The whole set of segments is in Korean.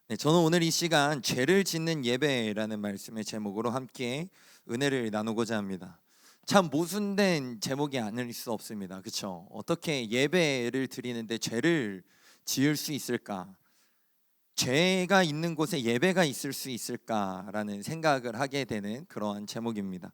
네, 저는 오늘 이 시간 죄를 짓는 예배라는 말씀의 제목으로 함께 은혜를 나누고자 합니다. 참 모순된 제목이 아닐 수 없습니다. 그렇죠? 어떻게 예배를 드리는데 죄를 지을 수 있을까? 죄가 있는 곳에 예배가 있을 수 있을까라는 생각을 하게 되는 그러한 제목입니다.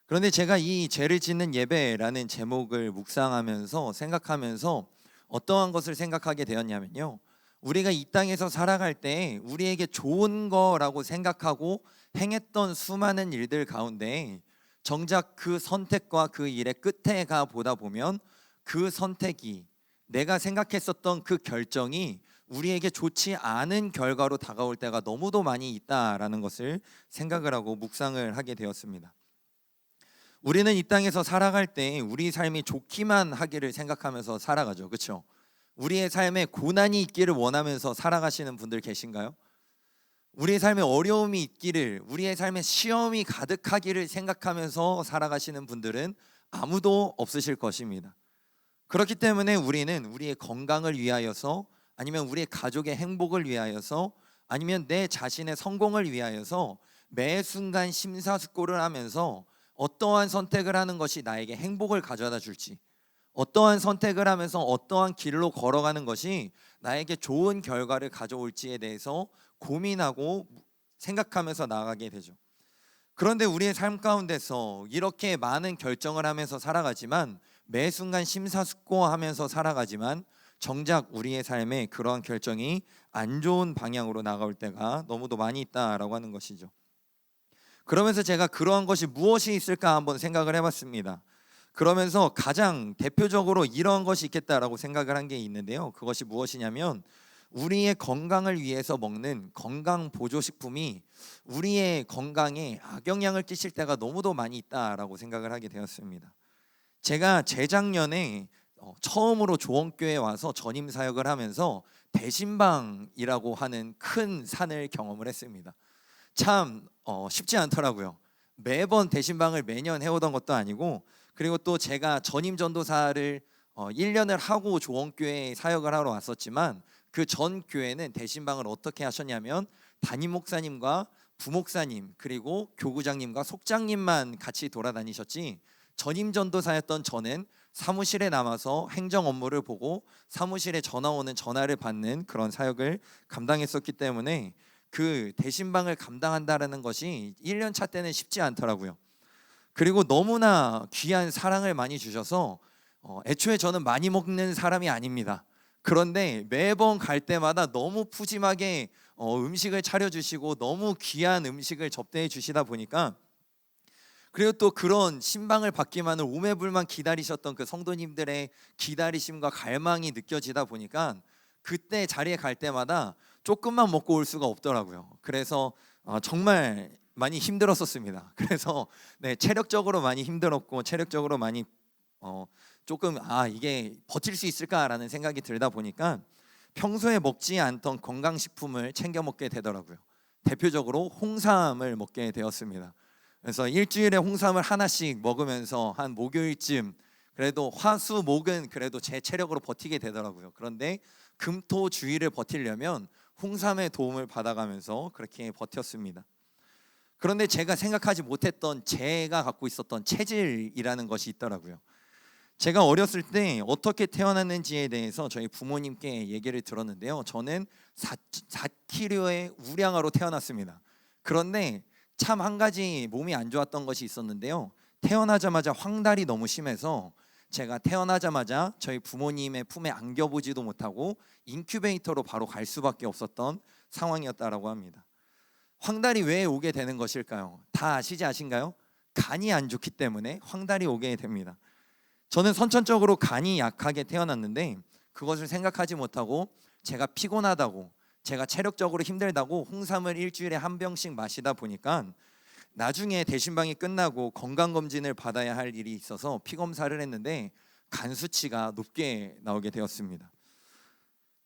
그런데 제가 이 죄를 짓는 예배라는 제목을 묵상하면서 생각하면서 어떠한 것을 생각하게 되었냐면요, 우리가 이 땅에서 살아갈 때 우리에게 좋은 거라고 생각하고 행했던 수많은 일들 가운데 정작 그 선택과 그 일의 끝에 가 보다 보면 그 선택이, 내가 생각했었던 그 결정이 우리에게 좋지 않은 결과로 다가올 때가 너무도 많이 있다라는 것을 생각을 하고 묵상을 하게 되었습니다. 우리는 이 땅에서 살아갈 때 우리 삶이 좋기만 하기를 생각하면서 살아가죠. 그렇죠? 우리의 삶에 고난이 있기를 원하면서 살아가시는 분들 계신가요? 우리의 삶에 어려움이 있기를, 우리의 삶에 시험이 가득하기를 생각하면서 살아가시는 분들은 아무도 없으실 것입니다. 그렇기 때문에 우리는 우리의 건강을 위하여서, 아니면 우리의 가족의 행복을 위하여서, 아니면 내 자신의 성공을 위하여서 매 순간 심사숙고를 하면서 어떠한 선택을 하는 것이 나에게 행복을 가져다 줄지, 어떠한 선택을 하면서 어떠한 길로 걸어가는 것이 나에게 좋은 결과를 가져올지에 대해서 고민하고 생각하면서 나아가게 되죠. 그런데 우리의 삶 가운데서 이렇게 많은 결정을 하면서 살아가지만, 매 순간 심사숙고하면서 살아가지만 정작 우리의 삶에 그러한 결정이 안 좋은 방향으로 나가올 때가 너무도 많이 있다라고 하는 것이죠. 그러면서 제가 그러한 것이 무엇이 있을까 한번 생각을 해봤습니다. 그러면서 가장 대표적으로 이런 것이 있겠다라고 생각을 한 게 있는데요, 그것이 무엇이냐면, 우리의 건강을 위해서 먹는 건강 보조식품이 우리의 건강에 악영향을 끼칠 때가 너무도 많이 있다라고 생각을 하게 되었습니다. 제가 재작년에 처음으로 조원교회에 와서 전임 사역을 하면서 대신방이라고 하는 큰 산을 경험을 했습니다. 참 쉽지 않더라고요. 매번 대신방을 매년 해오던 것도 아니고, 그리고 또 제가 전임 전도사를 1년을 하고 조원교회에 사역을 하러 왔었지만, 그 전 교회는 대신방을 어떻게 하셨냐면 담임 목사님과 부목사님 그리고 교구장님과 속장님만 같이 돌아다니셨지, 전임 전도사였던 저는 사무실에 남아서 행정 업무를 보고 사무실에 전화 오는 전화를 받는 그런 사역을 감당했었기 때문에 그 대신방을 감당한다라는 것이 1년 차 때는 쉽지 않더라고요. 그리고 너무나 귀한 사랑을 많이 주셔서 애초에 저는 많이 먹는 사람이 아닙니다. 그런데 매번 갈 때마다 너무 푸짐하게 음식을 차려주시고 너무 귀한 음식을 접대해 주시다 보니까, 그리고 또 그런 신방을 받기만을 오매불만 기다리셨던 그 성도님들의 기다리심과 갈망이 느껴지다 보니까 그때 자리에 갈 때마다 조금만 먹고 올 수가 없더라고요. 그래서 정말 많이 힘들었었습니다. 그래서 네, 체력적으로 많이 힘들었고, 체력적으로 많이 조금 이게 버틸 수 있을까라는 생각이 들다 보니까 평소에 먹지 않던 건강식품을 챙겨 먹게 되더라고요. 대표적으로 홍삼을 먹게 되었습니다. 그래서 일주일에 홍삼을 하나씩 먹으면서 한 목요일쯤, 그래도 화수목은 그래도 제 체력으로 버티게 되더라고요. 그런데 금토주의를 버티려면 홍삼의 도움을 받아가면서 그렇게 버텼습니다. 그런데 제가 생각하지 못했던, 제가 갖고 있었던 체질이라는 것이 있더라고요. 제가 어렸을 때 어떻게 태어났는지에 대해서 저희 부모님께 얘기를 들었는데요, 저는 4kg의 우량아로 태어났습니다. 그런데 참 한 가지 몸이 안 좋았던 것이 있었는데요, 태어나자마자 황달이 너무 심해서 제가 태어나자마자 저희 부모님의 품에 안겨보지도 못하고 인큐베이터로 바로 갈 수밖에 없었던 상황이었다라고 합니다. 황달이 왜 오게 되는 것일까요? 다 아신가요? 간이 안 좋기 때문에 황달이 오게 됩니다. 저는 선천적으로 간이 약하게 태어났는데, 그것을 생각하지 못하고 제가 피곤하다고, 제가 체력적으로 힘들다고 홍삼을 일주일에 한 병씩 마시다 보니까 나중에 대신방이 끝나고 건강검진을 받아야 할 일이 있어서 피검사를 했는데 간 수치가 높게 나오게 되었습니다.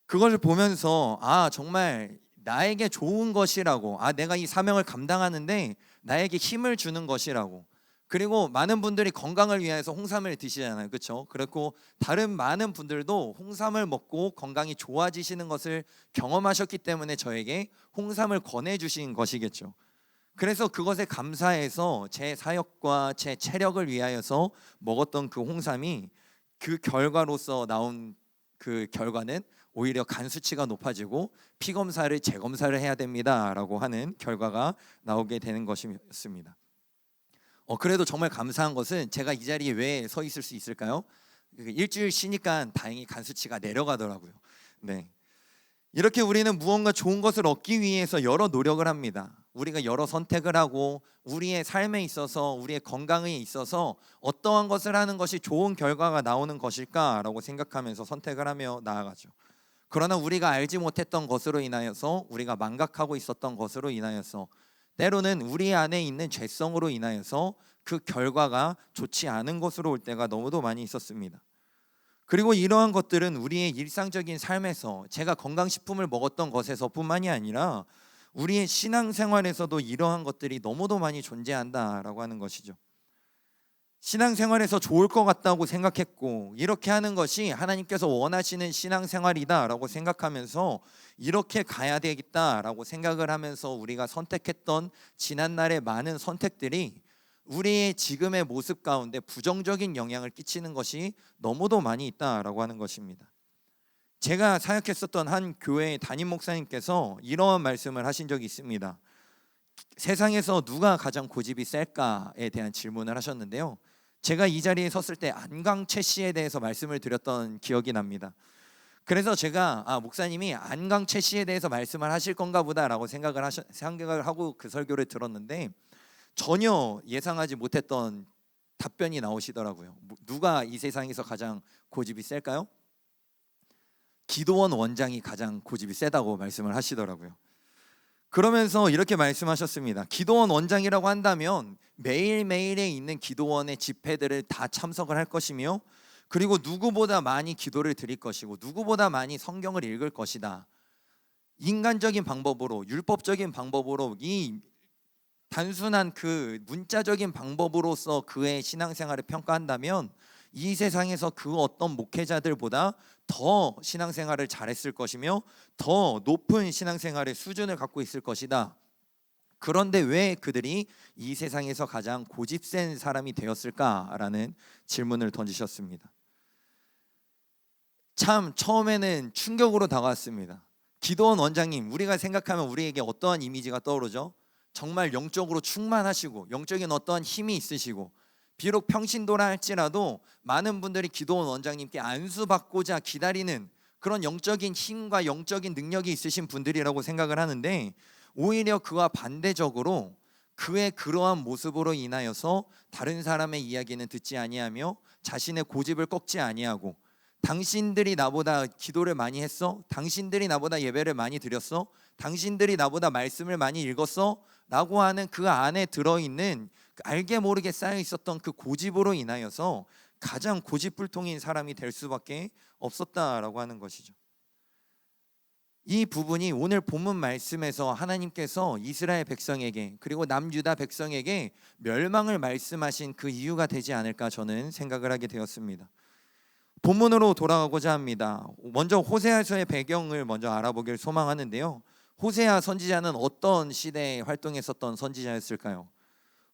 그것을 보면서 정말 나에게 좋은 것이라고, 내가 이 사명을 감당하는데 나에게 힘을 주는 것이라고, 그리고 많은 분들이 건강을 위해서 홍삼을 드시잖아요, 그렇죠? 그렇고 다른 많은 분들도 홍삼을 먹고 건강이 좋아지시는 것을 경험하셨기 때문에 저에게 홍삼을 권해주신 것이겠죠. 그래서 그것에 감사해서 제 사역과 제 체력을 위하여서 먹었던 그 홍삼이, 그 결과로서 나온 그 결과는 오히려 간 수치가 높아지고 피 검사를 재검사를 해야 됩니다라고 하는 결과가 나오게 되는 것이었습니다. 그래도 정말 감사한 것은 제가 이 자리에 왜 서 있을 수 있을까요? 일주일 쉬니까 다행히 간 수치가 내려가더라고요. 네. 이렇게 우리는 무언가 좋은 것을 얻기 위해서 여러 노력을 합니다. 우리가 여러 선택을 하고 우리의 삶에 있어서, 우리의 건강에 있어서 어떠한 것을 하는 것이 좋은 결과가 나오는 것일까라고 생각하면서 선택을 하며 나아가죠. 그러나 우리가 알지 못했던 것으로 인하여서, 우리가 망각하고 있었던 것으로 인하여서, 때로는 우리 안에 있는 죄성으로 인하여서 그 결과가 좋지 않은 것으로 올 때가 너무도 많이 있었습니다. 그리고 이러한 것들은 우리의 일상적인 삶에서, 제가 건강식품을 먹었던 것에서 뿐만이 아니라 우리의 신앙생활에서도 이러한 것들이 너무도 많이 존재한다라고 하는 것이죠. 신앙생활에서 좋을 것 같다고 생각했고, 이렇게 하는 것이 하나님께서 원하시는 신앙생활이다라고 생각하면서 이렇게 가야 되겠다라고 생각을 하면서 우리가 선택했던 지난날의 많은 선택들이 우리의 지금의 모습 가운데 부정적인 영향을 끼치는 것이 너무도 많이 있다라고 하는 것입니다. 제가 사역했었던 한 교회의 담임 목사님께서 이러한 말씀을 하신 적이 있습니다. 세상에서 누가 가장 고집이 셀까에 대한 질문을 하셨는데요, 제가 이 자리에 섰을 때 안광채 씨에 대해서 말씀을 드렸던 기억이 납니다. 그래서 제가 목사님이 안광채 씨에 대해서 말씀을 하실 건가 보다라고 생각을 하고 그 설교를 들었는데, 전혀 예상하지 못했던 답변이 나오시더라고요. 누가 이 세상에서 가장 고집이 셀까요? 기도원 원장이 가장 고집이 세다고 말씀을 하시더라고요. 그러면서 이렇게 말씀하셨습니다. 기도원 원장이라고 한다면 매일매일에 있는 기도원의 집회들을 다 참석을 할 것이며, 그리고 누구보다 많이 기도를 드릴 것이고, 누구보다 많이 성경을 읽을 것이다. 인간적인 방법으로, 율법적인 방법으로, 이 단순한 그 문자적인 방법으로서 그의 신앙생활을 평가한다면 이 세상에서 그 어떤 목회자들보다 더 신앙생활을 잘했을 것이며 더 높은 신앙생활의 수준을 갖고 있을 것이다. 그런데 왜 그들이 이 세상에서 가장 고집센 사람이 되었을까라는 질문을 던지셨습니다. 참 처음에는 충격으로 다가왔습니다. 기도원 원장님, 우리가 생각하면 우리에게 어떠한 이미지가 떠오르죠? 정말 영적으로 충만하시고 영적인 어떠한 힘이 있으시고, 비록 평신도라 할지라도 많은 분들이 기도원 원장님께 안수받고자 기다리는 그런 영적인 힘과 영적인 능력이 있으신 분들이라고 생각을 하는데, 오히려 그와 반대적으로 그의 그러한 모습으로 인하여서 다른 사람의 이야기는 듣지 아니하며 자신의 고집을 꺾지 아니하고, 당신들이 나보다 기도를 많이 했어? 당신들이 나보다 예배를 많이 드렸어? 당신들이 나보다 말씀을 많이 읽었어? 라고 하는 그 안에 들어있는 알게 모르게 쌓여 있었던 그 고집으로 인하여서 가장 고집불통인 사람이 될 수밖에 없었다라고 하는 것이죠. 이 부분이 오늘 본문 말씀에서 하나님께서 이스라엘 백성에게, 그리고 남유다 백성에게 멸망을 말씀하신 그 이유가 되지 않을까 저는 생각을 하게 되었습니다. 본문으로 돌아가고자 합니다. 먼저 호세아서의 배경을 먼저 알아보길 소망하는데요, 호세아 선지자는 어떤 시대에 활동했었던 선지자였을까요?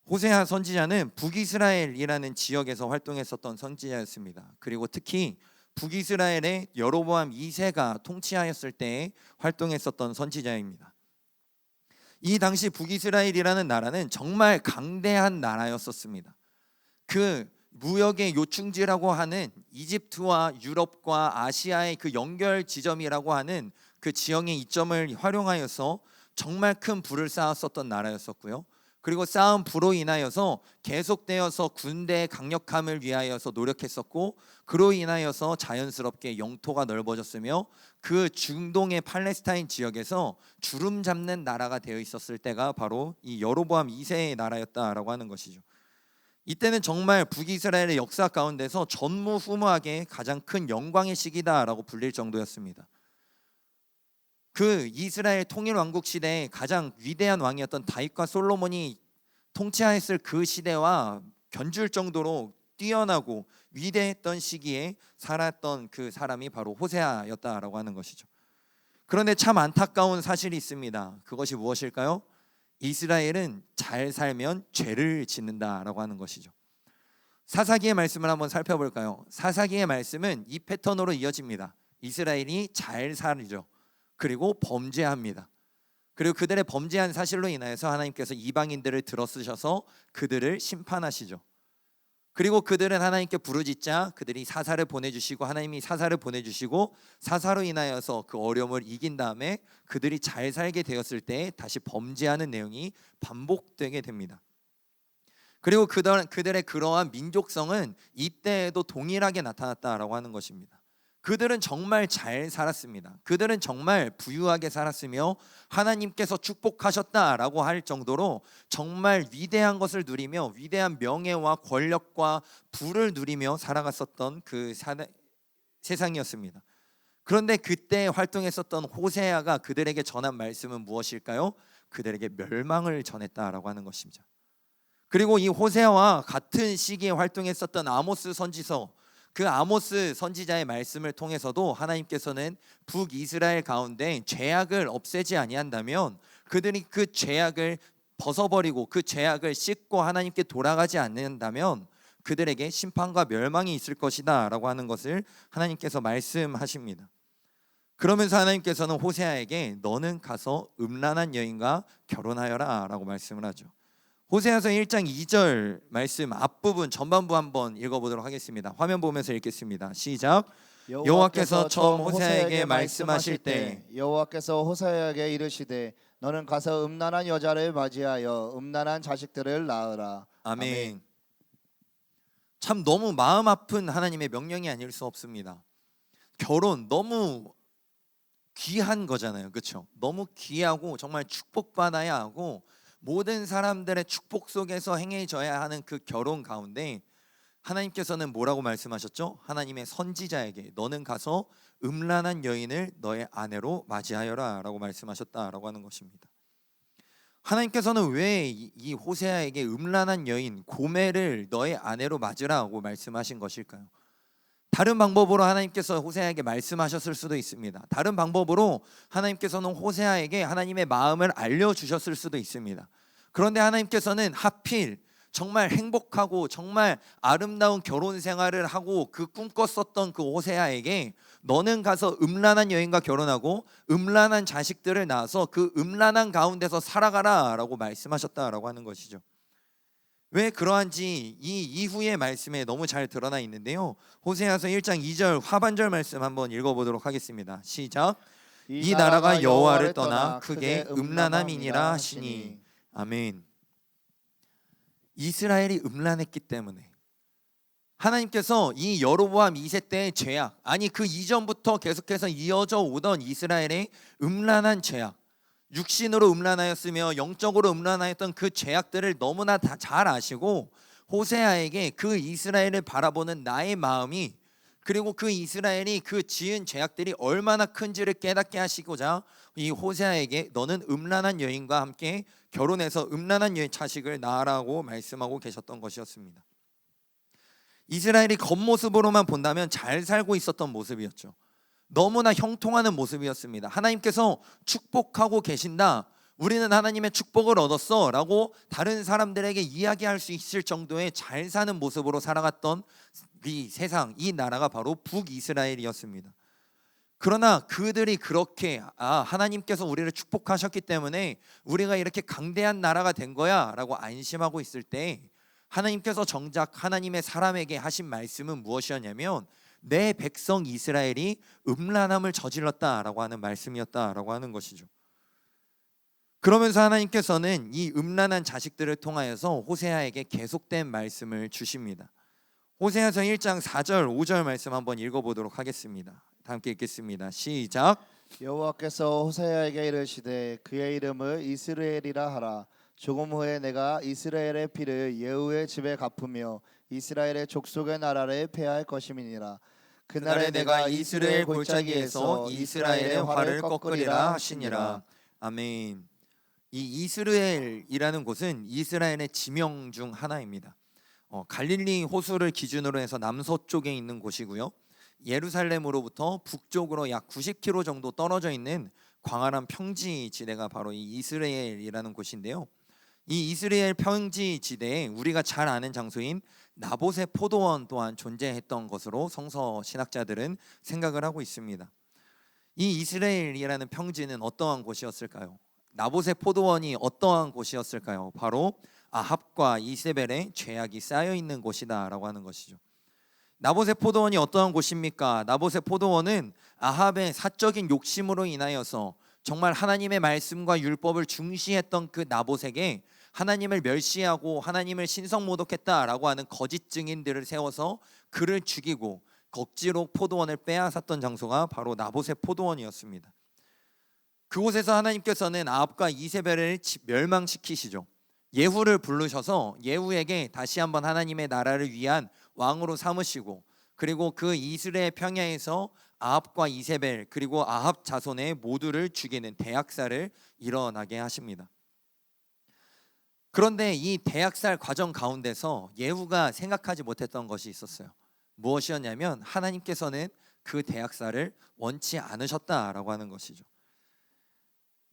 호세아 선지자는 북이스라엘이라는 지역에서 활동했었던 선지자였습니다. 그리고 특히 북이스라엘의 여로보암 2세가 통치하였을 때에 활동했었던 선지자입니다. 이 당시 북이스라엘이라는 나라는 정말 강대한 나라였었습니다. 그 무역의 요충지라고 하는 이집트와 유럽과 아시아의 그 연결 지점이라고 하는 그 지형의 이점을 활용하여서 정말 큰 부를 쌓았었던 나라였었고요. 그리고 쌓은 부로 인하여서 계속되어서 군대의 강력함을 위하여서 노력했었고, 그로 인하여서 자연스럽게 영토가 넓어졌으며 그 중동의 팔레스타인 지역에서 주름 잡는 나라가 되어 있었을 때가 바로 이 여로보암 2세의 나라였다라고 하는 것이죠. 이때는 정말 북이스라엘의 역사 가운데서 전무후무하게 가장 큰 영광의 시기다라고 불릴 정도였습니다. 그 이스라엘 통일왕국 시대에 가장 위대한 왕이었던 다윗과 솔로몬이 통치하였을 그 시대와 견줄 정도로 뛰어나고 위대했던 시기에 살았던 그 사람이 바로 호세아였다라고 하는 것이죠. 그런데 참 안타까운 사실이 있습니다. 그것이 무엇일까요? 이스라엘은 잘 살면 죄를 짓는다라고 하는 것이죠. 사사기의 말씀을 한번 살펴볼까요? 사사기의 말씀은 이 패턴으로 이어집니다. 이스라엘이 잘 살죠. 그리고 범죄합니다. 그리고 그들의 범죄한 사실로 인하여서 하나님께서 이방인들을 들어쓰셔서 그들을 심판하시죠. 그리고 그들은 하나님께 부르짖자 그들이 사사를 보내주시고 하나님이 사사를 보내주시고 사사로 인하여서 그 어려움을 이긴 다음에 그들이 잘 살게 되었을 때 다시 범죄하는 내용이 반복되게 됩니다. 그리고 그들의 그러한 민족성은 이때에도 동일하게 나타났다라고 하는 것입니다. 그들은 정말 잘 살았습니다. 그들은 정말 부유하게 살았으며 하나님께서 축복하셨다라고 할 정도로 정말 위대한 것을 누리며 위대한 명예와 권력과 부를 누리며 살아갔었던 그 세상이었습니다. 그런데 그때 활동했었던 호세아가 그들에게 전한 말씀은 무엇일까요? 그들에게 멸망을 전했다라고 하는 것입니다. 그리고 이 호세아와 같은 시기에 활동했었던 아모스 선지서, 그 아모스 선지자의 말씀을 통해서도 하나님께서는 북이스라엘 가운데 죄악을 없애지 아니한다면 그들이 그 죄악을 벗어버리고 그 죄악을 씻고 하나님께 돌아가지 않는다면 그들에게 심판과 멸망이 있을 것이다 라고 하는 것을 하나님께서 말씀하십니다. 그러면서 하나님께서는 호세아에게 너는 가서 음란한 여인과 결혼하여라 라고 말씀을 하죠. 호세아서 1장 2절 말씀 앞부분 전반부 한번 읽어보도록 하겠습니다. 화면 보면서 읽겠습니다. 시작. 여호와께서 처음 호세아에게 말씀하실 때 여호와께서 호세아에게 이르시되 너는 가서 음란한 여자를 맞이하여 음란한 자식들을 낳으라. 아멘. 참 너무 마음 아픈 하나님의 명령이 아닐 수 없습니다. 결혼 너무 귀한 거잖아요. 그렇죠? 너무 귀하고 정말 축복받아야 하고 모든 사람들의 축복 속에서 행해져야 하는 그 결혼 가운데 하나님께서는 뭐라고 말씀하셨죠? 하나님의 선지자에게 너는 가서 음란한 여인을 너의 아내로 맞이하여라 라고 말씀하셨다라고 하는 것입니다. 하나님께서는 왜 이 호세아에게 음란한 여인 고멜을 너의 아내로 맞으라고 말씀하신 것일까요? 다른 방법으로 하나님께서 호세아에게 말씀하셨을 수도 있습니다. 다른 방법으로 하나님께서는 호세아에게 하나님의 마음을 알려주셨을 수도 있습니다. 그런데 하나님께서는 하필 정말 행복하고 정말 아름다운 결혼 생활을 하고 그 꿈꿨었던 그 호세아에게 너는 가서 음란한 여인과 결혼하고 음란한 자식들을 낳아서 그 음란한 가운데서 살아가라 라고 말씀하셨다라고 하는 것이죠. 왜 그러한지 이 이후의 말씀에 너무 잘 드러나 있는데요. 호세아서 1장 2절 하반절 말씀 한번 읽어보도록 하겠습니다. 시작. 이 나라가 여호와를 떠나 크게 음란함이니라 하시니. 아멘. 이스라엘이 음란했기 때문에 하나님께서 이 여로보암 2세 때의 죄악, 아니 그 이전부터 계속해서 이어져 오던 이스라엘의 음란한 죄악, 육신으로 음란하였으며 영적으로 음란하였던 그 죄악들을 너무나 다 잘 아시고 호세아에게 그 이스라엘을 바라보는 나의 마음이 그리고 그 이스라엘이 그 지은 죄악들이 얼마나 큰지를 깨닫게 하시고자 이 호세아에게 너는 음란한 여인과 함께 결혼해서 음란한 여인 자식을 낳으라고 말씀하고 계셨던 것이었습니다. 이스라엘이 겉모습으로만 본다면 잘 살고 있었던 모습이었죠. 너무나 형통하는 모습이었습니다. 하나님께서 축복하고 계신다, 우리는 하나님의 축복을 얻었어 라고 다른 사람들에게 이야기할 수 있을 정도의 잘 사는 모습으로 살아갔던 이 세상, 이 나라가 바로 북이스라엘이었습니다. 그러나 그들이 그렇게 하나님께서 우리를 축복하셨기 때문에 우리가 이렇게 강대한 나라가 된 거야 라고 안심하고 있을 때 하나님께서 정작 하나님의 사람에게 하신 말씀은 무엇이었냐면 내 백성 이스라엘이 음란함을 저질렀다라고 하는 말씀이었다라고 하는 것이죠. 그러면서 하나님께서는 이 음란한 자식들을 통하여서 호세아에게 계속된 말씀을 주십니다. 호세아서 1장 4절 5절 말씀 한번 읽어보도록 하겠습니다. 다 함께 읽겠습니다. 시작. 여호와께서 호세아에게 이르시되 그의 이름을 이스라엘이라 하라. 조금 후에 내가 이스라엘의 피를 예후의 집에 갚으며 이스라엘의 족속의 나라를 폐할 것임이니라. 그날에 내가 이스라엘 골짜기에서 이스라엘의 활을 꺾으리라 하시니라. 아멘. 이 이스라엘이라는 곳은 이스라엘의 지명 중 하나입니다. 갈릴리 호수를 기준으로 해서 남서쪽에 있는 곳이고요. 예루살렘으로부터 북쪽으로 약 90km 정도 떨어져 있는 광활한 평지 지대가 바로 이 이스라엘이라는 곳인데요. 이 이스라엘 평지 지대에 우리가 잘 아는 장소인 나봇의 포도원 또한 존재했던 것으로 성서 신학자들은 생각을 하고 있습니다. 이 이스라엘이라는 평지는 어떠한 곳이었을까요? 나봇의 포도원이 어떠한 곳이었을까요? 바로 아합과 이세벨의 죄악이 쌓여 있는 곳이다라고 하는 것이죠. 나봇의 포도원이 어떠한 곳입니까? 나봇의 포도원은 아합의 사적인 욕심으로 인하여서 정말 하나님의 말씀과 율법을 중시했던 그 나봇에게 하나님을 멸시하고 하나님을 신성모독했다라고 하는 거짓 증인들을 세워서 그를 죽이고 억지로 포도원을 빼앗았던 장소가 바로 나봇의 포도원이었습니다. 그곳에서 하나님께서는 아합과 이세벨을 멸망시키시죠. 예후를 부르셔서 예후에게 다시 한번 하나님의 나라를 위한 왕으로 삼으시고, 그리고 그 이스라엘 평야에서 아합과 이세벨 그리고 아합 자손의 모두를 죽이는 대학살을 일어나게 하십니다. 그런데 이 대학살 과정 가운데서 예후가 생각하지 못했던 것이 있었어요. 무엇이었냐면 하나님께서는 그 대학살을 원치 않으셨다라고 하는 것이죠.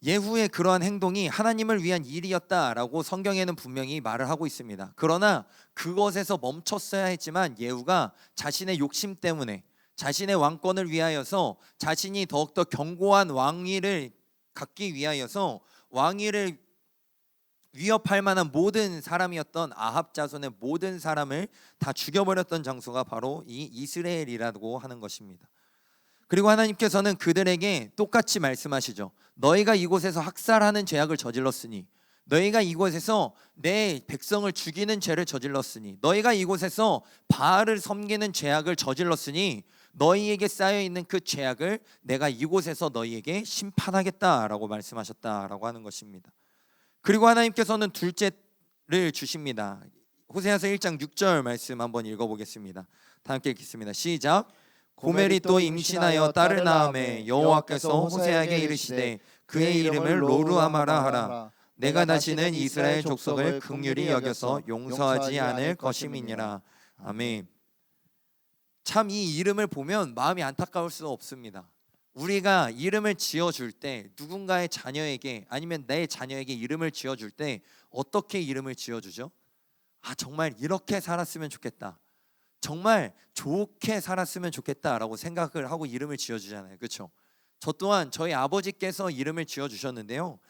예후의 그러한 행동이 하나님을 위한 일이었다라고 성경에는 분명히 말을 하고 있습니다. 그러나 그것에서 멈췄어야 했지만 예후가 자신의 욕심 때문에 자신의 왕권을 위하여서 자신이 더욱더 견고한 왕위를 갖기 위하여서 왕위를 위협할 만한 모든 사람이었던 아합 자손의 모든 사람을 다 죽여버렸던 장소가 바로 이 이스라엘이라고 하는 것입니다. 그리고 하나님께서는 그들에게 똑같이 말씀하시죠. 너희가 이곳에서 학살하는 죄악을 저질렀으니, 너희가 이곳에서 내 백성을 죽이는 죄를 저질렀으니, 너희가 이곳에서 바알을 섬기는 죄악을 저질렀으니 너희에게 쌓여있는 그 죄악을 내가 이곳에서 너희에게 심판하겠다라고 말씀하셨다라고 하는 것입니다. 그리고 하나님께서는 둘째를 주십니다. 호세아서 1장 6절 말씀 한번 읽어보겠습니다. 다 함께 읽겠습니다. 시작. 고멜이 또 임신하여 딸을 낳음에 여호와께서 호세아에게 이르시되 그의 이름을 로루하마라 하라. 내가 다시는 이스라엘 족속을 긍휼히 여겨서 용서하지 않을 것임이니라. 아멘. 참 이 이름을 보면 마음이 안타까울 수 없습니다. 우리가 이름을 지어줄 때 누군가의 자녀에게 아니면 내 자녀에게 이름을 지어줄 때 어떻게 이름을 지어주죠? 정말 이렇게 살았으면 좋겠다, 정말 좋게 살았으면 좋겠다라고 생각을 하고 이름을 지어주잖아요. 그렇죠? 저 또한 저희 아버지께서 이름을 지어주셨는데요,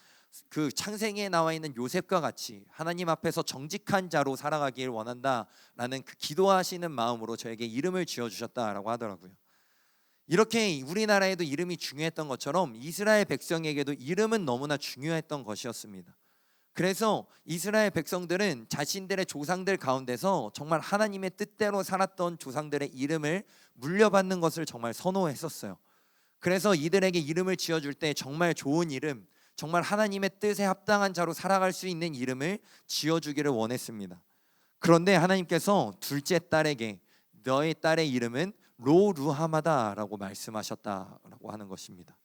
그 창세기에 나와 있는 요셉과 같이 하나님 앞에서 정직한 자로 살아가길 원한다라는 그 기도하시는 마음으로 저에게 이름을 지어주셨다라고 하더라고요. 이렇게 우리나라에도 이름이 중요했던 것처럼 이스라엘 백성에게도 이름은 너무나 중요했던 것이었습니다. 그래서 이스라엘 백성들은 자신들의 조상들 가운데서 정말 하나님의 뜻대로 살았던 조상들의 이름을 물려받는 것을 정말 선호했었어요. 그래서 이들에게 이름을 지어줄 때 정말 좋은 이름, 정말 하나님의 뜻에 합당한 자로 살아갈 수 있는 이름을 지어주기를 원했습니다. 그런데 하나님께서 둘째 딸에게 너의 딸의 이름은 로루하마다라고 말씀하셨다라고 하는 것입니다.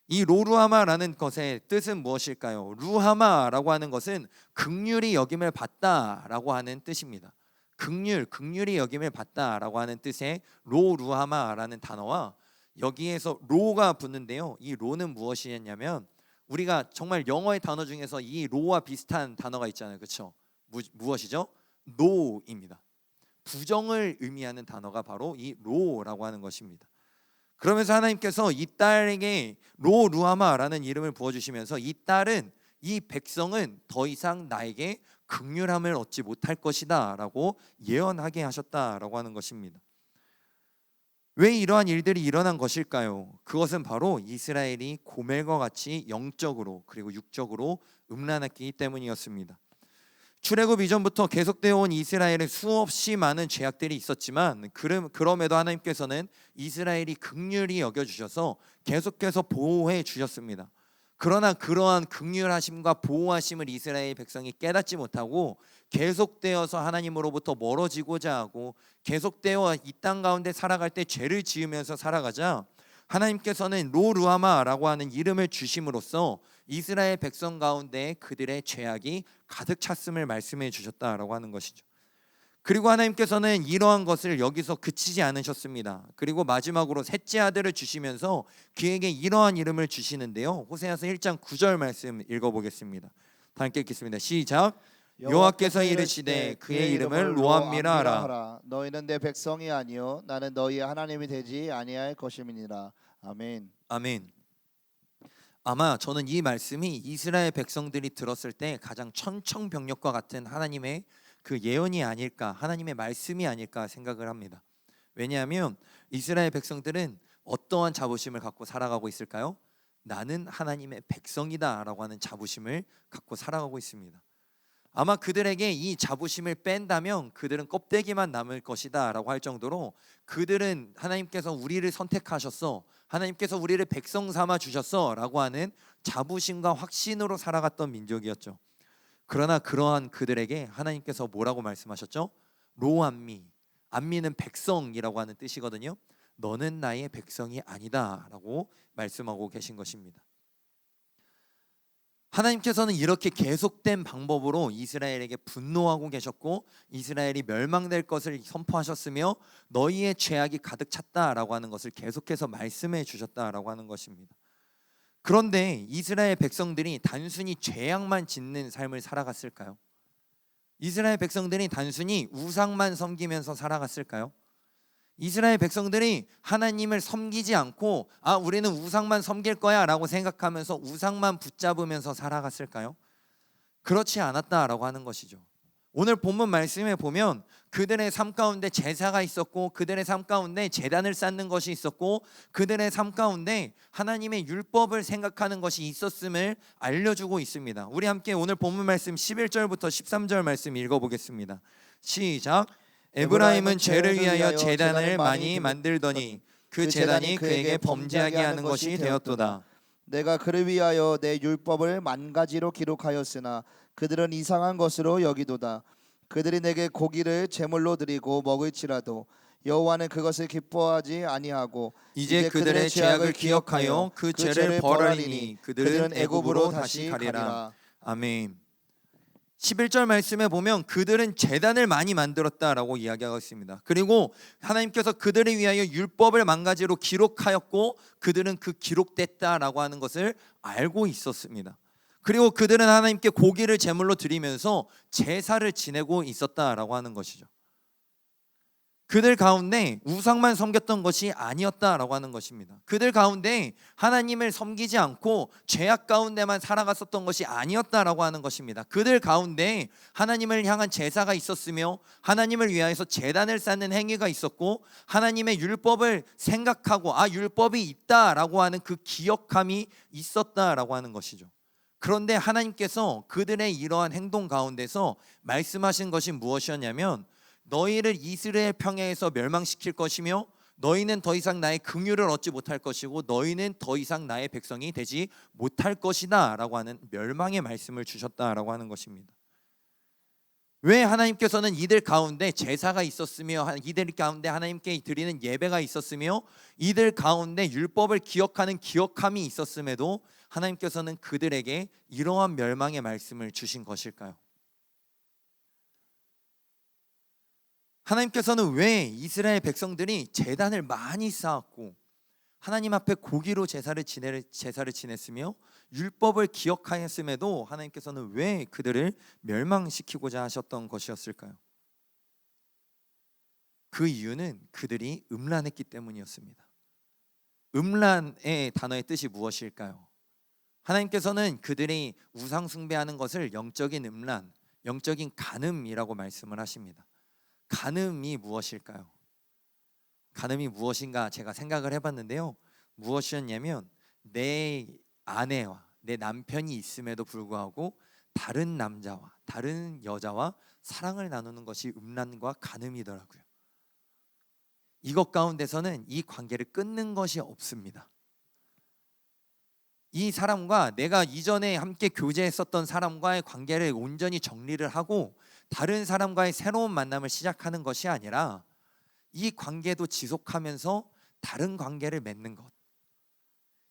이 로루하마라는 것의 뜻은 무엇일까요? 루하마라고 하는 것은 긍휼히 여김을 받다라고 하는 뜻입니다. 긍휼히 여김을 받다라고 하는 뜻의 로루하마라는 단어와 여기에서 로가 붙는데요, 이 로는 무엇이냐면 우리가 정말 영어의 단어 중에서 이 로와 비슷한 단어가 있잖아요. 그렇죠? 무엇이죠? 노입니다. 부정을 의미하는 단어가 바로 이 로라고 하는 것입니다. 그러면서 하나님께서 이 딸에게 로루하마라는 이름을 부어주시면서 이 딸은, 이 백성은 더 이상 나에게 긍휼함을 얻지 못할 것이다 라고 예언하게 하셨다라고 하는 것입니다. 왜 이러한 일들이 일어난 것일까요? 그것은 바로 이스라엘이 고멜과 같이 영적으로 그리고 육적으로 음란했기 때문이었습니다. 출애굽 이전부터 계속되어 온 이스라엘에 수없이 많은 죄악들이 있었지만 그럼에도 하나님께서는 이스라엘이 긍휼히 여겨주셔서 계속해서 보호해 주셨습니다. 그러나 그러한 긍휼하심과 보호하심을 이스라엘 백성이 깨닫지 못하고 계속되어서 하나님으로부터 멀어지고자 하고 계속되어 이 땅 가운데 살아갈 때 죄를 지으면서 살아가자 하나님께서는 로루하마라고 하는 이름을 주심으로써 이스라엘 백성 가운데 그들의 죄악이 가득 찼음을 말씀해 주셨다라고 하는 것이죠. 그리고 하나님께서는 이러한 것을 여기서 그치지 않으셨습니다. 그리고 마지막으로 셋째 아들을 주시면서 그에게 이러한 이름을 주시는데요. 호세아서 1장 9절 말씀 읽어보겠습니다. 다 함께 읽겠습니다. 시작. 여호와께서 이르시되 그의 이름을 로암미라 하라. 너희는 내 백성이 아니요 나는 너희의 하나님이 되지 아니할 것임이니라. 아멘. 아멘. 아마 저는 이 말씀이 이스라엘 백성들이 들었을 때 가장 천청병력과 같은 하나님의 그 예언이 아닐까, 하나님의 말씀이 아닐까 생각을 합니다. 왜냐하면 이스라엘 백성들은 어떠한 자부심을 갖고 살아가고 있을까요? 나는 하나님의 백성이다라고 하는 자부심을 갖고 살아가고 있습니다. 아마 그들에게 이 자부심을 뺀다면 그들은 껍데기만 남을 것이다라고 할 정도로 그들은 하나님께서 우리를 선택하셨어, 하나님께서 우리를 백성 삼아 주셨어라고 하는 자부심과 확신으로 살아갔던 민족이었죠. 그러나 그러한 그들에게 하나님께서 뭐라고 말씀하셨죠? 로암미, 암미는 백성이라고 하는 뜻이거든요. 너는 나의 백성이 아니다라고 말씀하고 계신 것입니다. 하나님께서는 이렇게 계속된 방법으로 이스라엘에게 분노하고 계셨고 이스라엘이 멸망될 것을 선포하셨으며 너희의 죄악이 가득 찼다라고 하는 것을 계속해서 말씀해 주셨다라고 하는 것입니다. 그런데 이스라엘 백성들이 단순히 죄악만 짓는 삶을 살아갔을까요? 이스라엘 백성들이 단순히 우상만 섬기면서 살아갔을까요? 이스라엘 백성들이 하나님을 섬기지 않고 우리는 우상만 섬길 거야 라고 생각하면서 우상만 붙잡으면서 살아갔을까요? 그렇지 않았다라고 하는 것이죠. 오늘 본문 말씀에 보면 그들의 삶 가운데 제사가 있었고 그들의 삶 가운데 제단을 쌓는 것이 있었고 그들의 삶 가운데 하나님의 율법을 생각하는 것이 있었음을 알려주고 있습니다. 우리 함께 오늘 본문 말씀 11절부터 13절 말씀 읽어보겠습니다. 시작. 에브라임은 죄를 위하여 제단을 많이 만들더니 그 제단이 그에게 범죄하게 하는 것이 되었도다. 내가 그를 위하여 내 율법을 만 가지로 기록하였으나 그들은 이상한 것으로 여기도다. 그들이 내게 고기를 제물로 드리고 먹을지라도 여호와는 그것을 기뻐하지 아니하고 이제 그들의 죄악을 기억하여 그 죄를 벌하리니 그들은 애굽으로 다시 가리라. 아멘. 11절 말씀에 보면 그들은 제단을 많이 만들었다라고 이야기하고 있습니다. 그리고 하나님께서 그들을 위하여 율법을 만 가지로 기록하였고 그들은 그 기록됐다라고 하는 것을 알고 있었습니다. 그리고 그들은 하나님께 고기를 제물로 드리면서 제사를 지내고 있었다라고 하는 것이죠. 그들 가운데 우상만 섬겼던 것이 아니었다라고 하는 것입니다. 그들 가운데 하나님을 섬기지 않고 죄악 가운데만 살아갔었던 것이 아니었다라고 하는 것입니다. 그들 가운데 하나님을 향한 제사가 있었으며 하나님을 위하여서 제단을 쌓는 행위가 있었고 하나님의 율법을 생각하고 율법이 있다라고 하는 그 기억함이 있었다라고 하는 것이죠. 그런데 하나님께서 그들의 이러한 행동 가운데서 말씀하신 것이 무엇이었냐면 너희를 이스라엘 평야에서 멸망시킬 것이며 너희는 더 이상 나의 긍휼을 얻지 못할 것이고 너희는 더 이상 나의 백성이 되지 못할 것이다 라고 하는 멸망의 말씀을 주셨다라고 하는 것입니다. 왜 하나님께서는 이들 가운데 제사가 있었으며 이들 가운데 하나님께 드리는 예배가 있었으며 이들 가운데 율법을 기억하는 기억함이 있었음에도 하나님께서는 그들에게 이러한 멸망의 말씀을 주신 것일까요? 하나님께서는 왜 이스라엘 백성들이 제단을 많이 쌓았고 하나님 앞에 고기로 제사를 지냈으며 율법을 기억하였음에도 하나님께서는 왜 그들을 멸망시키고자 하셨던 것이었을까요? 그 이유는 그들이 음란했기 때문이었습니다. 음란의 단어의 뜻이 무엇일까요? 하나님께서는 그들이 우상 숭배하는 것을 영적인 음란, 영적인 간음이라고 말씀을 하십니다. 간음이 무엇일까요? 간음이 무엇인가 제가 생각을 해봤는데요. 무엇이었냐면 내 아내와 내 남편이 있음에도 불구하고 다른 남자와 다른 여자와 사랑을 나누는 것이 음란과 간음이더라고요. 이것 가운데서는 이 관계를 끊는 것이 없습니다. 이 사람과 내가 이전에 함께 교제했었던 사람과의 관계를 온전히 정리를 하고 다른 사람과의 새로운 만남을 시작하는 것이 아니라 이 관계도 지속하면서 다른 관계를 맺는 것,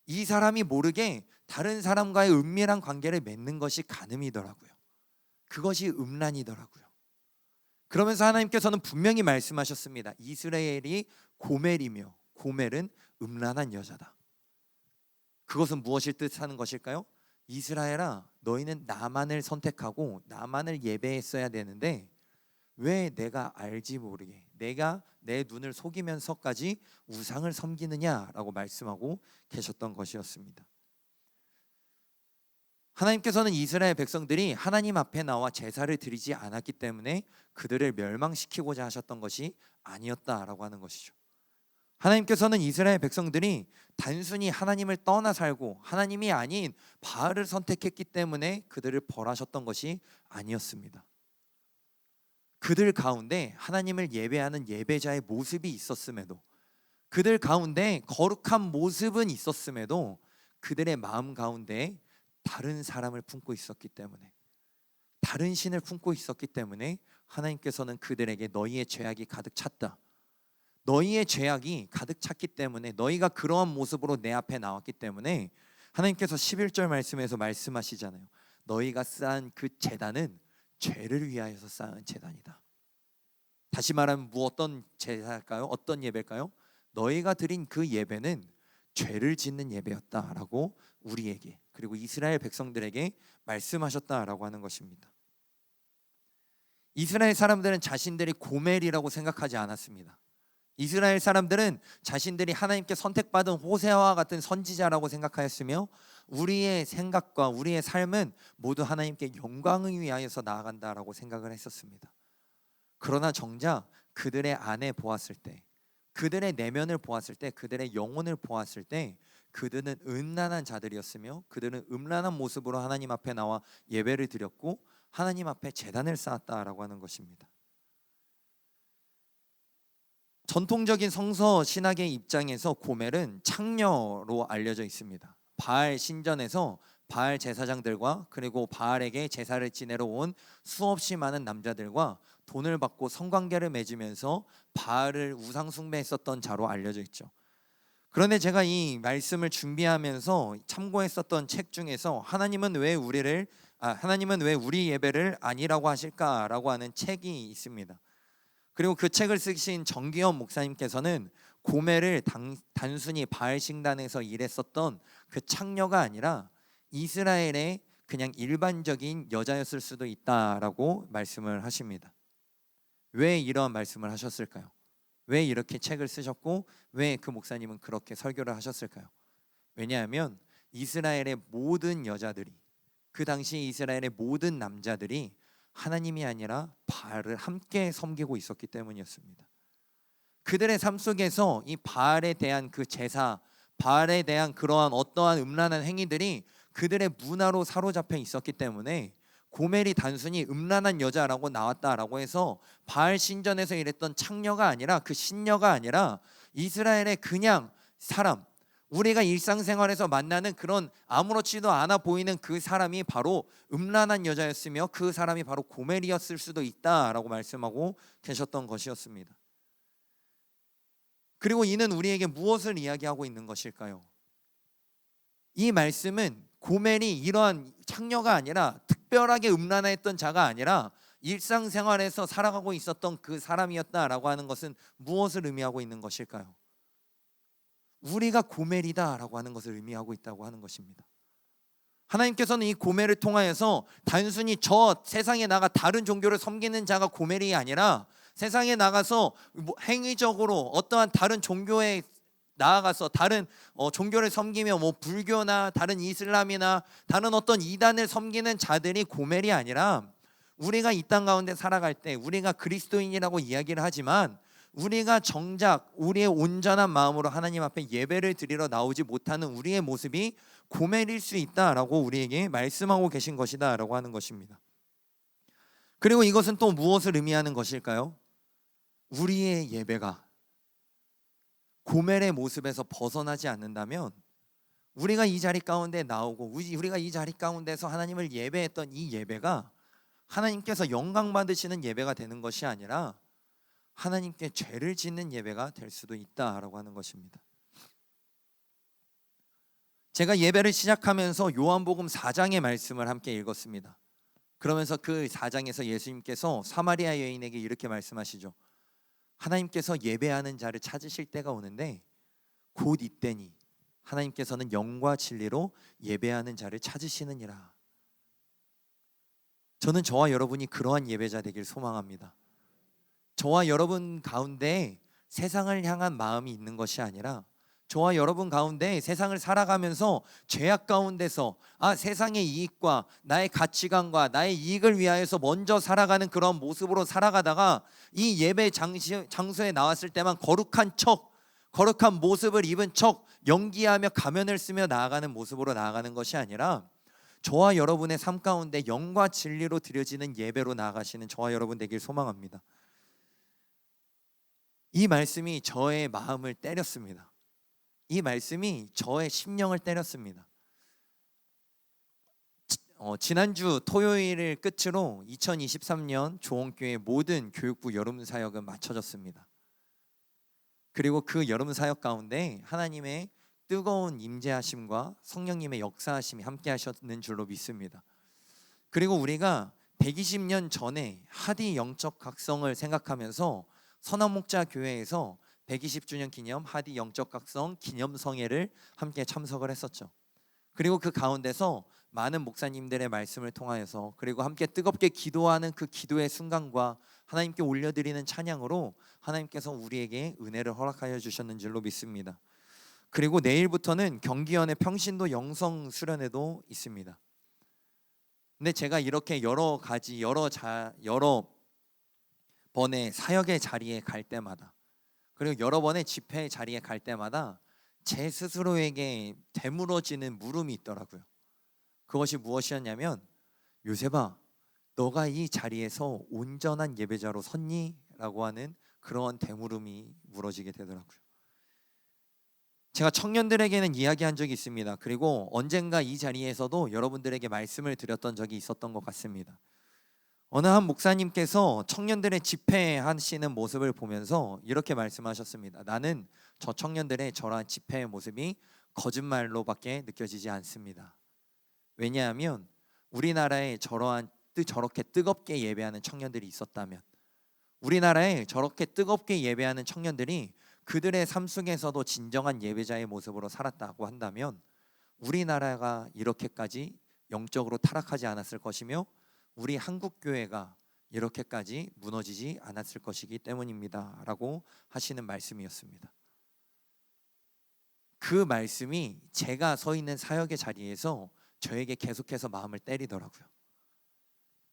이 사람이 모르게 다른 사람과의 은밀한 관계를 맺는 것이 간음이더라고요. 그것이 음란이더라고요. 그러면서 하나님께서는 분명히 말씀하셨습니다. 이스라엘이 고멜이며 고멜은 음란한 여자다. 그것은 무엇을 뜻하는 것일까요? 이스라엘아, 너희는 나만을 선택하고 나만을 예배했어야 되는데 왜 내가 알지 모르게 내가 내 눈을 속이면서까지 우상을 섬기느냐라고 말씀하고 계셨던 것이었습니다. 하나님께서는 이스라엘 백성들이 하나님 앞에 나와 제사를 드리지 않았기 때문에 그들을 멸망시키고자 하셨던 것이 아니었다라고 하는 것이죠. 하나님께서는 이스라엘 백성들이 단순히 하나님을 떠나 살고 하나님이 아닌 바알을 선택했기 때문에 그들을 벌하셨던 것이 아니었습니다. 그들 가운데 하나님을 예배하는 예배자의 모습이 있었음에도, 그들 가운데 거룩한 모습은 있었음에도 그들의 마음 가운데 다른 사람을 품고 있었기 때문에, 다른 신을 품고 있었기 때문에 하나님께서는 그들에게 너희의 죄악이 가득 찼다, 너희의 죄악이 가득 찼기 때문에, 너희가 그러한 모습으로 내 앞에 나왔기 때문에 하나님께서 11절 말씀에서 말씀하시잖아요. 너희가 쌓은 그 제단은 죄를 위하여서 쌓은 제단이다. 다시 말하면 어떤 제사일까요? 어떤 예배일까요? 너희가 드린 그 예배는 죄를 짓는 예배였다라고 우리에게, 그리고 이스라엘 백성들에게 말씀하셨다라고 하는 것입니다. 이스라엘 사람들은 자신들이 고멜이라고 생각하지 않았습니다. 이스라엘 사람들은 자신들이 하나님께 선택받은 호세아와 같은 선지자라고 생각하였으며, 우리의 생각과 우리의 삶은 모두 하나님께 영광을 위하여서 나아간다라고 생각을 했었습니다. 그러나 정작 그들의 안에 보았을 때, 그들의 내면을 보았을 때, 그들의 영혼을 보았을 때 그들은 음란한 자들이었으며, 그들은 음란한 모습으로 하나님 앞에 나와 예배를 드렸고 하나님 앞에 제단을 쌓았다라고 하는 것입니다. 전통적인 성서 신학의 입장에서 고멜은 창녀로 알려져 있습니다. 바알 신전에서 바알 제사장들과 그리고 바알에게 제사를 지내러 온 수없이 많은 남자들과 돈을 받고 성관계를 맺으면서 바알을 우상 숭배했었던 자로 알려져 있죠. 그런데 제가 이 말씀을 준비하면서 참고했었던 책 중에서 하나님은 왜 우리 예배를 아니라고 하실까라고 하는 책이 있습니다. 그리고 그 책을 쓰신 정기현 목사님께서는 고멜을 단순히 바알 신단에서 일했었던 그 창녀가 아니라 이스라엘의 그냥 일반적인 여자였을 수도 있다라고 말씀을 하십니다. 왜 이러한 말씀을 하셨을까요? 왜 이렇게 책을 쓰셨고 왜 그 목사님은 그렇게 설교를 하셨을까요? 왜냐하면 이스라엘의 모든 여자들이, 그 당시 이스라엘의 모든 남자들이 하나님이 아니라 바알을 함께 섬기고 있었기 때문이었습니다. 그들의 삶 속에서 이 바알에 대한 그 제사, 바알에 대한 그러한 어떠한 음란한 행위들이 그들의 문화로 사로잡혀 있었기 때문에 고멜이 단순히 음란한 여자라고 나왔다라고 해서 바알 신전에서 일했던 창녀가 아니라, 그 신녀가 아니라 이스라엘의 그냥 사람, 우리가 일상생활에서 만나는 그런 아무렇지도 않아 보이는 그 사람이 바로 음란한 여자였으며 그 사람이 바로 고멜이었을 수도 있다라고 말씀하고 계셨던 것이었습니다. 그리고 이는 우리에게 무엇을 이야기하고 있는 것일까요? 이 말씀은 고멜이 이러한 창녀가 아니라, 특별하게 음란했던 자가 아니라 일상생활에서 살아가고 있었던 그 사람이었다라고 하는 것은 무엇을 의미하고 있는 것일까요? 우리가 고멜이다라고 하는 것을 의미하고 있다고 하는 것입니다. 하나님께서는 이 고멜을 통하여서 단순히 저 세상에 나가 다른 종교를 섬기는 자가 고멜이 아니라, 세상에 나가서 행위적으로 어떠한 다른 종교에 나아가서 다른 종교를 섬기며 불교나 다른 이슬람이나 다른 어떤 이단을 섬기는 자들이 고멜이 아니라, 우리가 이 땅 가운데 살아갈 때 우리가 그리스도인이라고 이야기를 하지만 우리가 정작 우리의 온전한 마음으로 하나님 앞에 예배를 드리러 나오지 못하는 우리의 모습이 고멜일 수 있다라고 우리에게 말씀하고 계신 것이다라고 하는 것입니다. 그리고 이것은 또 무엇을 의미하는 것일까요? 우리의 예배가 고멜의 모습에서 벗어나지 않는다면, 우리가 이 자리 가운데 나오고 우리가 이 자리 가운데서 하나님을 예배했던 이 예배가 하나님께서 영광 받으시는 예배가 되는 것이 아니라 하나님께 죄를 짓는 예배가 될 수도 있다라고 하는 것입니다. 제가 예배를 시작하면서 요한복음 4장의 말씀을 함께 읽었습니다. 그러면서 그 4장에서 예수님께서 사마리아 여인에게 이렇게 말씀하시죠. 하나님께서 예배하는 자를 찾으실 때가 오는데 곧 이때니 하나님께서는 영과 진리로 예배하는 자를 찾으시느니라. 저는 저와 여러분이 그러한 예배자 되길 소망합니다. 저와 여러분 가운데 세상을 향한 마음이 있는 것이 아니라 저와 여러분 가운데 세상을 살아가면서 죄악 가운데서 세상의 이익과 나의 가치관과 나의 이익을 위하여서 먼저 살아가는 그런 모습으로 살아가다가 이 예배 장소에 나왔을 때만 거룩한 모습을 입은 척 연기하며 가면을 쓰며 나아가는 모습으로 나아가는 것이 아니라 저와 여러분의 삶 가운데 영과 진리로 드려지는 예배로 나아가시는 저와 여러분 되길 소망합니다. 이 말씀이 저의 마음을 때렸습니다. 이 말씀이 저의 심령을 때렸습니다. 지난주 토요일을 끝으로 2023년 조원교회 모든 교육부 여름 사역은 마쳐졌습니다. 그리고 그 여름 사역 가운데 하나님의 뜨거운 임재하심과 성령님의 역사하심이 함께 하셨는 줄로 믿습니다. 그리고 우리가 120년 전에 하디 영적 각성을 생각하면서 선한목자 교회에서 120주년 기념 하디 영적 각성 기념성회를 함께 참석을 했었죠. 그리고 그 가운데서 많은 목사님들의 말씀을 통하여서 그리고 함께 뜨겁게 기도하는 그 기도의 순간과 하나님께 올려드리는 찬양으로 하나님께서 우리에게 은혜를 허락하여 주셨는 줄로 믿습니다. 그리고 내일부터는 경기연의 평신도 영성 수련회도 있습니다. 근데 제가 이렇게 여러 번의 사역의 자리에 갈 때마다 그리고 여러 번의 집회의 자리에 갈 때마다 제 스스로에게 되물어지는 물음이 있더라고요. 그것이 무엇이었냐면 요셉아, 너가 이 자리에서 온전한 예배자로 섰니? 라고 하는 그런 되물음이 물어지게 되더라고요. 제가 청년들에게는 이야기한 적이 있습니다. 그리고 언젠가 이 자리에서도 여러분들에게 말씀을 드렸던 적이 있었던 것 같습니다. 어느 한 목사님께서 청년들의 집회하시는 모습을 보면서 이렇게 말씀하셨습니다. 나는 저 청년들의 저러한 집회의 모습이 거짓말로밖에 느껴지지 않습니다. 왜냐하면 우리나라에 저렇게 뜨겁게 예배하는 청년들이 있었다면, 우리나라에 저렇게 뜨겁게 예배하는 청년들이 그들의 삶 속에서도 진정한 예배자의 모습으로 살았다고 한다면 우리나라가 이렇게까지 영적으로 타락하지 않았을 것이며 우리 한국교회가 이렇게까지 무너지지 않았을 것이기 때문입니다 라고 하시는 말씀이었습니다. 그 말씀이 제가 서 있는 사역의 자리에서 저에게 계속해서 마음을 때리더라고요.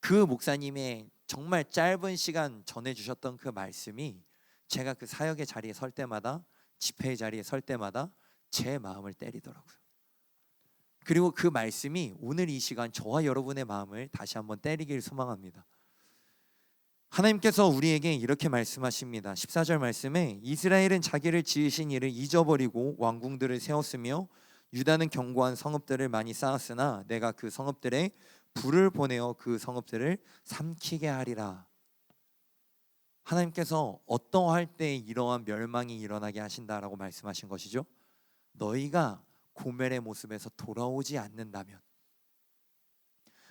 그 목사님의 정말 짧은 시간 전해주셨던 그 말씀이 제가 그 사역의 자리에 설 때마다, 집회의 자리에 설 때마다 제 마음을 때리더라고요. 그리고 그 말씀이 오늘 이 시간 저와 여러분의 마음을 다시 한번 때리길 소망합니다. 하나님께서 우리에게 이렇게 말씀하십니다. 14절 말씀에 이스라엘은 자기를 지으신 이를 잊어버리고 왕궁들을 세웠으며 유다는 견고한 성읍들을 많이 쌓았으나 내가 그 성읍들에 불을 보내어 그 성읍들을 삼키게 하리라. 하나님께서 어떠할 때 이러한 멸망이 일어나게 하신다라고 말씀하신 것이죠. 너희가 고멜의 모습에서 돌아오지 않는다면,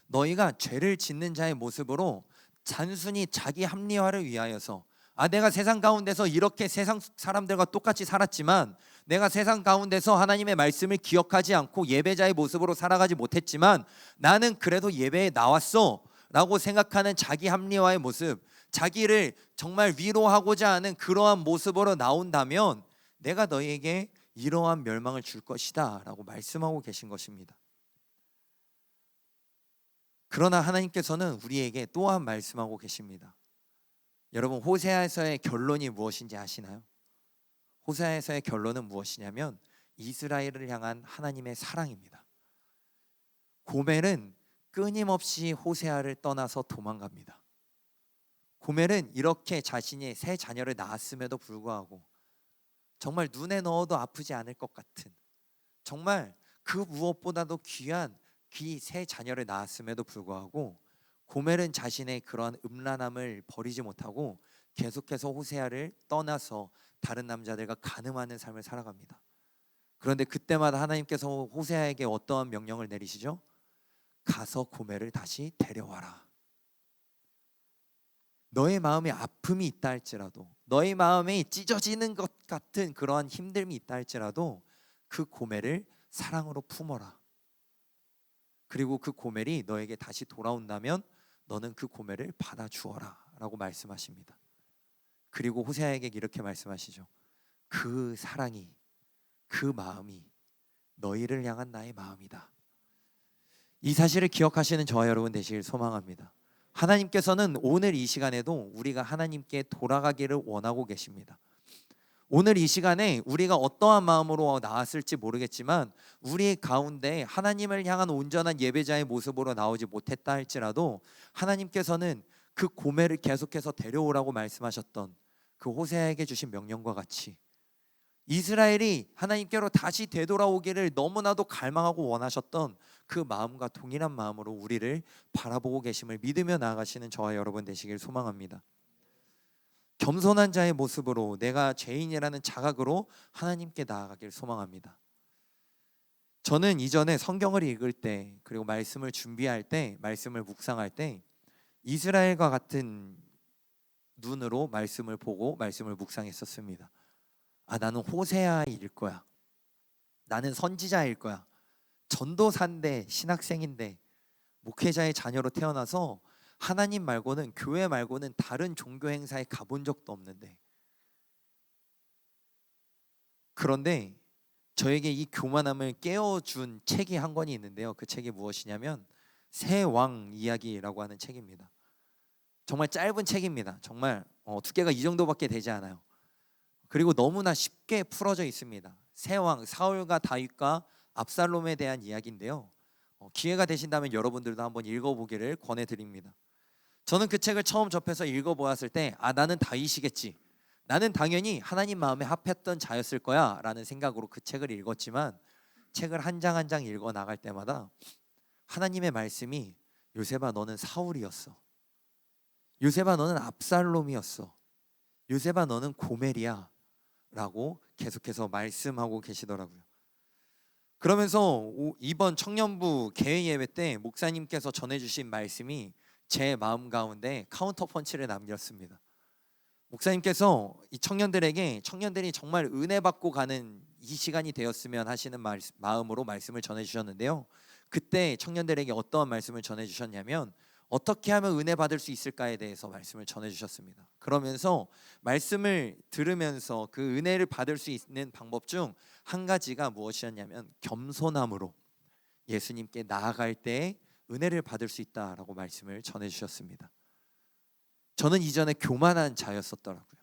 너희가 죄를 짓는 자의 모습으로 단순히 자기 합리화를 위하여서 내가 세상 가운데서 이렇게 세상 사람들과 똑같이 살았지만, 내가 세상 가운데서 하나님의 말씀을 기억하지 않고 예배자의 모습으로 살아가지 못했지만 나는 그래도 예배에 나왔어 라고 생각하는 자기 합리화의 모습, 자기를 정말 위로하고자 하는 그러한 모습으로 나온다면 내가 너희에게 이러한 멸망을 줄 것이다 라고 말씀하고 계신 것입니다. 그러나 하나님께서는 우리에게 또한 말씀하고 계십니다. 여러분, 호세아에서의 결론이 무엇인지 아시나요? 호세아에서의 결론은 무엇이냐면 이스라엘을 향한 하나님의 사랑입니다. 고멜은 끊임없이 호세아를 떠나서 도망갑니다. 고멜은 이렇게 자신이 세 자녀를 낳았음에도 불구하고 정말 눈에 넣어도 아프지 않을 것 같은, 정말 그 무엇보다도 귀한 세 자녀를 낳았음에도 불구하고 고멜은 자신의 그러한 음란함을 버리지 못하고 계속해서 호세아를 떠나서 다른 남자들과 간음하는 삶을 살아갑니다. 그런데 그때마다 하나님께서 호세아에게 어떠한 명령을 내리시죠? 가서 고멜을 다시 데려와라. 너의 마음에 아픔이 있다 할지라도, 너의 마음에 찢어지는 것 같은 그러한 힘듦이 있다 할지라도 그 고멜을 사랑으로 품어라. 그리고 그 고멜이 너에게 다시 돌아온다면 너는 그 고멜을 받아주어라 라고 말씀하십니다. 그리고 호세아에게 이렇게 말씀하시죠. 그 사랑이, 그 마음이 너희를 향한 나의 마음이다. 이 사실을 기억하시는 저와 여러분 되시길 소망합니다. 하나님께서는 오늘 이 시간에도 우리가 하나님께 돌아가기를 원하고 계십니다. 오늘 이 시간에 우리가 어떠한 마음으로 나왔을지 모르겠지만 우리 가운데 하나님을 향한 온전한 예배자의 모습으로 나오지 못했다 할지라도 하나님께서는 그 고멜을 계속해서 데려오라고 말씀하셨던 그 호세아에게 주신 명령과 같이 이스라엘이 하나님께로 다시 되돌아오기를 너무나도 갈망하고 원하셨던 그 마음과 동일한 마음으로 우리를 바라보고 계심을 믿으며 나아가시는 저와 여러분 되시길 소망합니다. 겸손한 자의 모습으로 내가 죄인이라는 자각으로 하나님께 나아가길 소망합니다. 저는 이전에 성경을 읽을 때, 그리고 말씀을 준비할 때, 말씀을 묵상할 때 이스라엘과 같은 눈으로 말씀을 보고 말씀을 묵상했었습니다. 나는 호세아일 거야. 나는 선지자일 거야. 전도사인데, 신학생인데, 목회자의 자녀로 태어나서 하나님 말고는, 교회 말고는 다른 종교 행사에 가본 적도 없는데, 그런데 저에게 이 교만함을 깨워준 책이 한 권이 있는데요. 그 책이 무엇이냐면 새 왕 이야기라고 하는 책입니다. 정말 짧은 책입니다. 정말 두께가 이 정도밖에 되지 않아요. 그리고 너무나 쉽게 풀어져 있습니다. 새 왕 사울과 다윗과 압살롬에 대한 이야기인데요. 기회가 되신다면 여러분들도 한번 읽어보기를 권해드립니다. 저는 그 책을 처음 접해서 읽어보았을 때 나는 다윗이겠지, 나는 당연히 하나님 마음에 합했던 자였을 거야 라는 생각으로 그 책을 읽었지만 책을 한 장 한 장 읽어 나갈 때마다 하나님의 말씀이 요셉아 너는 사울이었어, 요셉아 너는 압살롬이었어, 요셉아 너는 고멜이야 라고 계속해서 말씀하고 계시더라고요. 그러면서 이번 청년부 개회 예배 때 목사님께서 전해주신 말씀이 제 마음 가운데 카운터 펀치를 남겼습니다. 목사님께서 이 청년들이 정말 은혜 받고 가는 이 시간이 되었으면 하시는 마음으로 말씀을 전해주셨는데요. 그때 청년들에게 어떠한 말씀을 전해주셨냐면 어떻게 하면 은혜 받을 수 있을까에 대해서 말씀을 전해주셨습니다. 그러면서 말씀을 들으면서 그 은혜를 받을 수 있는 방법 중 한 가지가 무엇이었냐면 겸손함으로 예수님께 나아갈 때 은혜를 받을 수 있다라고 말씀을 전해주셨습니다. 저는 이전에 교만한 자였었더라고요.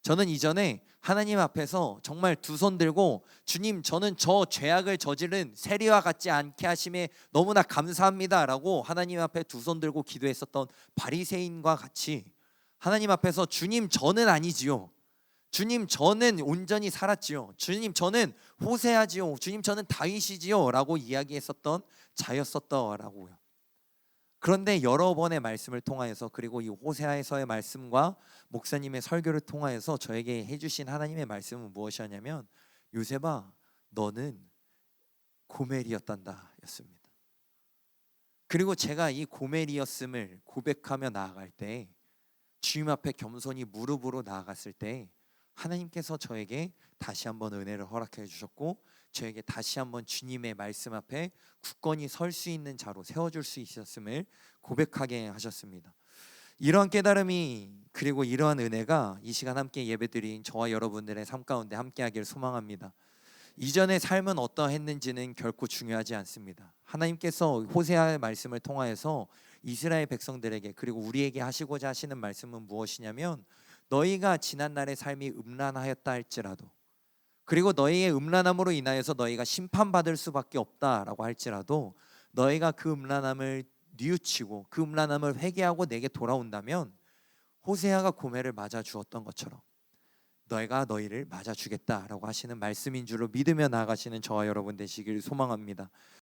저는 이전에 하나님 앞에서 정말 두 손 들고 주님 저는 저 죄악을 저지른 세리와 같지 않게 하심에 너무나 감사합니다 라고 하나님 앞에 두 손 들고 기도했었던 바리새인과 같이 하나님 앞에서 주님 저는 아니지요, 주님 저는 온전히 살았지요, 주님 저는 호세아지요, 주님 저는 다윗이지요 라고 이야기했었던 자였었더라고요. 그런데 여러 번의 말씀을 통하여서, 그리고 이 호세아에서의 말씀과 목사님의 설교를 통하여서 저에게 해주신 하나님의 말씀은 무엇이었냐면 요셉아 너는 고멜이었단다 였습니다. 그리고 제가 이 고멜이었음을 고백하며 나아갈 때, 주님 앞에 겸손히 무릎으로 나아갔을 때 하나님께서 저에게 다시 한번 은혜를 허락해 주셨고 저에게 다시 한번 주님의 말씀 앞에 굳건히 설 수 있는 자로 세워줄 수 있었음을 고백하게 하셨습니다. 이러한 깨달음이, 그리고 이러한 은혜가 이 시간 함께 예배드린 저와 여러분들의 삶 가운데 함께하기를 소망합니다. 이전의 삶은 어떠했는지는 결코 중요하지 않습니다. 하나님께서 호세아의 말씀을 통하여서 이스라엘 백성들에게, 그리고 우리에게 하시고자 하시는 말씀은 무엇이냐면 너희가 지난날의 삶이 음란하였다 할지라도, 그리고 너희의 음란함으로 인하여서 너희가 심판받을 수밖에 없다라고 할지라도 너희가 그 음란함을 뉘우치고 그 음란함을 회개하고 내게 돌아온다면 호세아가 고멜을 맞아 주었던 것처럼 너희가 너희를 맞아 주겠다라고 하시는 말씀인 줄로 믿으며 나아가시는 저와 여러분 되시길 소망합니다.